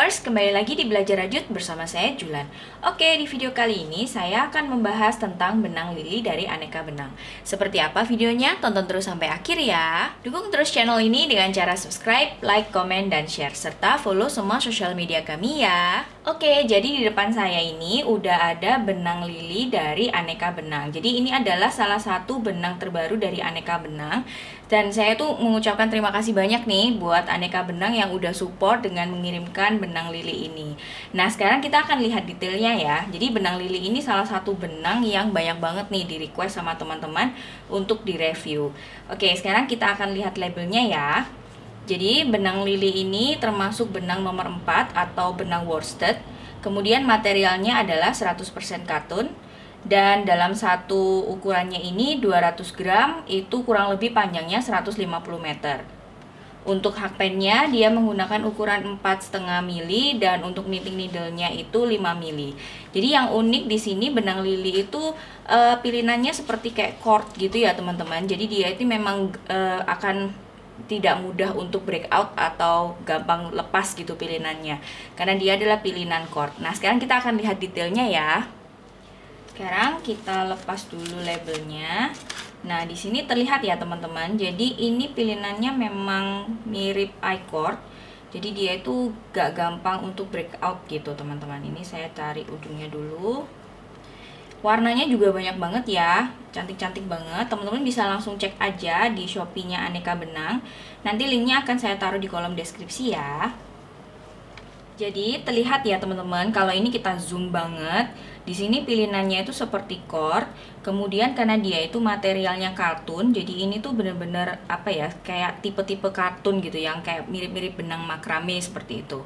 Dreamers, kembali lagi di Belajar Rajut bersama saya Julan. Oke, di video kali ini saya akan membahas tentang benang lili dari aneka benang. Seperti apa videonya? Tonton terus sampai akhir ya. Dukung terus channel ini dengan cara subscribe, like, komen, dan share, serta follow semua sosial media kami ya. Oke, jadi di depan saya ini udah ada benang lili dari aneka benang. Jadi ini adalah salah satu benang terbaru dari aneka benang. Dan saya tuh mengucapkan terima kasih banyak nih buat aneka benang yang udah support dengan mengirimkan benang lili ini. Nah, sekarang kita akan lihat detailnya ya. Jadi benang lili ini salah satu benang yang banyak banget nih di request sama teman-teman untuk direview. Oke, sekarang kita akan lihat labelnya ya. Jadi benang lili ini termasuk benang nomor 4 atau benang worsted. Kemudian materialnya adalah 100% katun. Dan dalam satu ukurannya ini 200 gram, itu kurang lebih panjangnya 150 meter. Untuk hakpennya dia menggunakan ukuran 4,5 mili dan untuk knitting needle-nya itu 5 mili. Jadi yang unik di sini benang lili itu pilinannya seperti kayak cord gitu ya teman-teman. Jadi dia itu memang akan tidak mudah untuk breakout atau gampang lepas gitu pilinannya, karena dia adalah pilinan cord. Nah, sekarang kita akan lihat detailnya ya. Sekarang kita lepas dulu labelnya. Nah, di sini terlihat ya teman-teman. Jadi ini pilinannya memang mirip I-cord. Jadi dia itu gak gampang untuk breakout gitu teman-teman. Ini saya cari ujungnya dulu. Warnanya juga banyak banget ya, cantik-cantik banget. Teman-teman bisa langsung cek aja di Shopee-nya Aneka Benang. Nanti linknya akan saya taruh di kolom deskripsi ya. Jadi terlihat ya teman-teman, kalau ini kita zoom banget. Di sini pilinannya itu seperti cord. Kemudian karena dia itu materialnya katun, jadi ini tuh bener-bener apa ya, kayak tipe-tipe katun gitu, yang kayak mirip-mirip benang makrame seperti itu.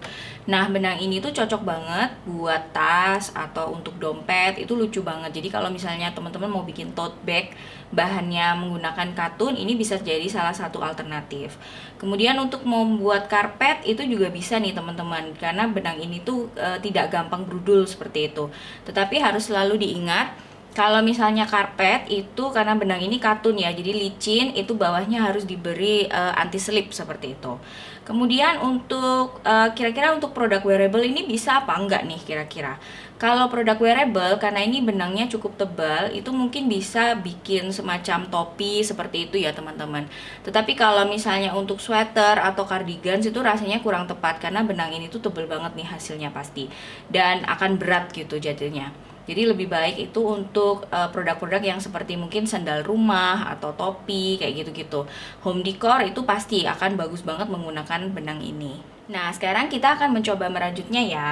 Nah, benang ini tuh cocok banget buat tas atau untuk dompet, itu lucu banget. Jadi kalau misalnya teman-teman mau bikin tote bag, bahannya menggunakan katun, ini bisa jadi salah satu alternatif. Kemudian untuk membuat karpet itu juga bisa nih teman-teman, karena benang ini tuh tidak gampang brudul seperti itu. Tetapi harus selalu diingat, kalau misalnya karpet itu karena benang ini katun ya, jadi licin, itu bawahnya harus diberi anti slip seperti itu. Kemudian untuk kira-kira untuk produk wearable ini bisa apa enggak nih kira-kira? Kalau produk wearable, karena ini benangnya cukup tebal, itu mungkin bisa bikin semacam topi seperti itu ya teman-teman. Tetapi kalau misalnya untuk sweater atau cardigans itu rasanya kurang tepat, karena benang ini tuh tebal banget nih hasilnya pasti. Dan akan berat gitu jadinya. Jadi lebih baik itu untuk produk-produk yang seperti mungkin sandal rumah atau topi kayak gitu-gitu. Home decor itu pasti akan bagus banget menggunakan benang ini. Nah, sekarang kita akan mencoba merajutnya ya.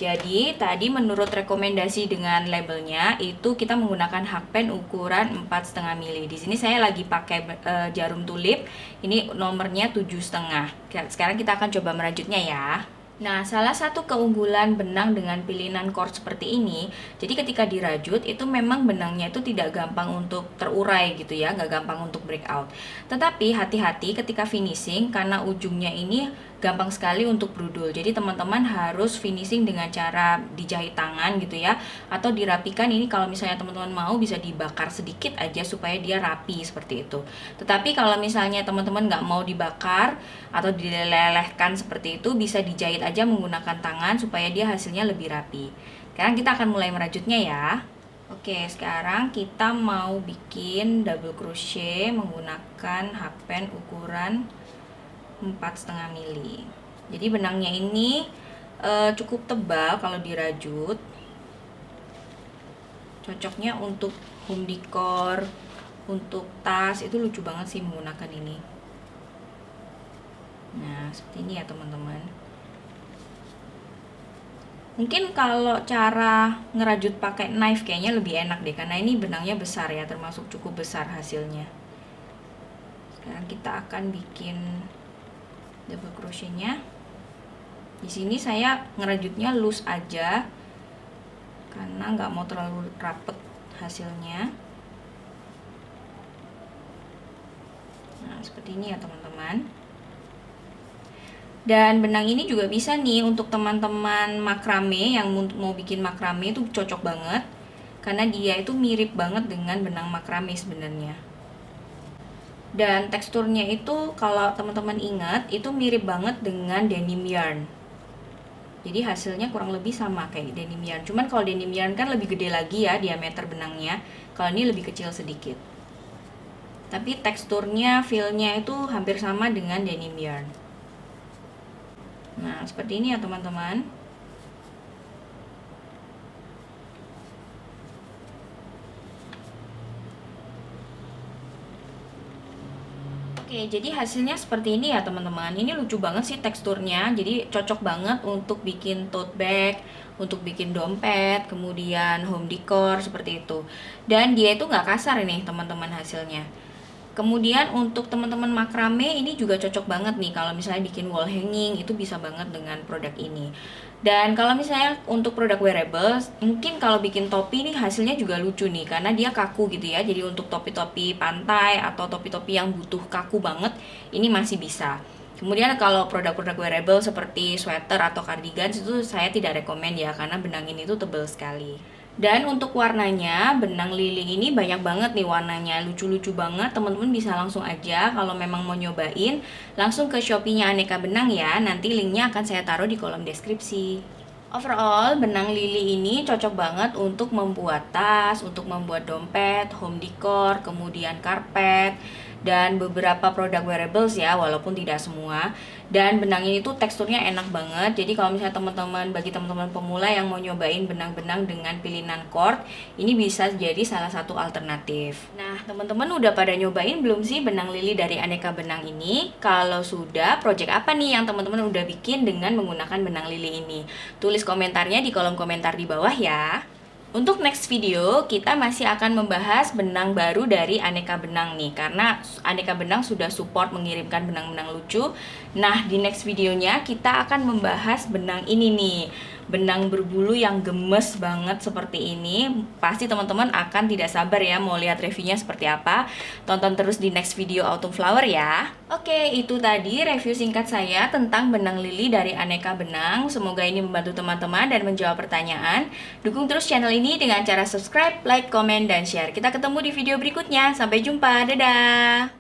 Jadi tadi menurut rekomendasi dengan labelnya itu kita menggunakan hakpen ukuran 4,5 mili. Di sini saya lagi pakai jarum tulip. Ini nomornya 7,5. Sekarang kita akan coba merajutnya ya. Nah, salah satu keunggulan benang dengan pilihan cord seperti ini, jadi ketika dirajut itu memang benangnya itu tidak gampang untuk terurai gitu ya, nggak gampang untuk breakout. Tetapi hati-hati ketika finishing, karena ujungnya ini gampang sekali untuk brudul. Jadi teman-teman harus finishing dengan cara dijahit tangan gitu ya, atau dirapikan. Ini kalau misalnya teman-teman mau bisa dibakar sedikit aja supaya dia rapi seperti itu. Tetapi kalau misalnya teman-teman nggak mau dibakar atau dilelehkan seperti itu, bisa dijahit aja menggunakan tangan supaya dia hasilnya lebih rapi. Sekarang kita akan mulai merajutnya ya. Oke, sekarang kita mau bikin double crochet menggunakan hakpen ukuran 4,5 mili. Jadi benangnya ini cukup tebal kalau dirajut. Cocoknya untuk home decor, untuk tas, itu lucu banget sih menggunakan ini. Nah, seperti ini ya teman-teman. Mungkin kalau cara ngerajut pakai knife kayaknya lebih enak deh, karena ini benangnya besar ya, termasuk cukup besar hasilnya. Sekarang kita akan bikin double crochetnya. Di sini saya ngerajutnya loose aja, karena nggak mau terlalu rapet hasilnya. Nah, seperti ini ya teman-teman. Dan benang ini juga bisa nih untuk teman-teman makrame yang mau bikin makrame, itu cocok banget karena dia itu mirip banget dengan benang makrame sebenarnya. Dan teksturnya itu kalau teman-teman ingat itu mirip banget dengan denim yarn. Jadi hasilnya kurang lebih sama kayak denim yarn. Cuman kalau denim yarn kan lebih gede lagi ya diameter benangnya. Kalau ini lebih kecil sedikit. Tapi teksturnya, feel-nya itu hampir sama dengan denim yarn. Nah, seperti ini ya teman-teman. Oke, jadi hasilnya seperti ini ya teman-teman. Ini lucu banget sih teksturnya. Jadi cocok banget untuk bikin tote bag, untuk bikin dompet, kemudian home decor seperti itu. Dan dia itu nggak kasar ini teman-teman hasilnya. Kemudian untuk teman-teman makrame ini juga cocok banget nih kalau misalnya bikin wall hanging, itu bisa banget dengan produk ini. Dan kalau misalnya untuk produk wearables, mungkin kalau bikin topi nih hasilnya juga lucu nih karena dia kaku gitu ya. Jadi untuk topi-topi pantai atau topi-topi yang butuh kaku banget, ini masih bisa. Kemudian kalau produk-produk wearable seperti sweater atau cardigan itu saya tidak rekomen ya karena benang ini tuh tebal sekali. Dan untuk warnanya, benang lili ini banyak banget nih warnanya, lucu-lucu banget. Teman-teman bisa langsung aja kalau memang mau nyobain, langsung ke Shopee-nya Aneka Benang ya. Nanti linknya akan saya taruh di kolom deskripsi. Overall, benang lili ini cocok banget untuk membuat tas, untuk membuat dompet, home decor, kemudian karpet, dan beberapa produk wearables ya, walaupun tidak semua. Dan benang ini tuh teksturnya enak banget. Jadi kalau misalnya teman-teman, bagi teman-teman pemula yang mau nyobain benang-benang dengan pilihan cord, ini bisa jadi salah satu alternatif. Nah, teman-teman udah pada nyobain belum sih benang lili dari Aneka Benang ini? Kalau sudah, project apa nih yang teman-teman udah bikin dengan menggunakan benang lili ini? Tulis komentarnya di kolom komentar di bawah ya. Untuk next video, kita masih akan membahas benang baru dari Aneka Benang nih. Karena Aneka Benang sudah support mengirimkan benang-benang lucu. Nah, di next videonya kita akan membahas benang ini nih. Benang berbulu yang gemes banget seperti ini. Pasti teman-teman akan tidak sabar ya mau lihat reviewnya seperti apa. Tonton terus di next video Autumn Flower ya. Oke, itu tadi review singkat saya tentang benang lili dari Aneka Benang. Semoga ini membantu teman-teman dan menjawab pertanyaan. Dukung terus channel ini dengan cara subscribe, like, komen, dan share. Kita ketemu di video berikutnya. Sampai jumpa, dadah!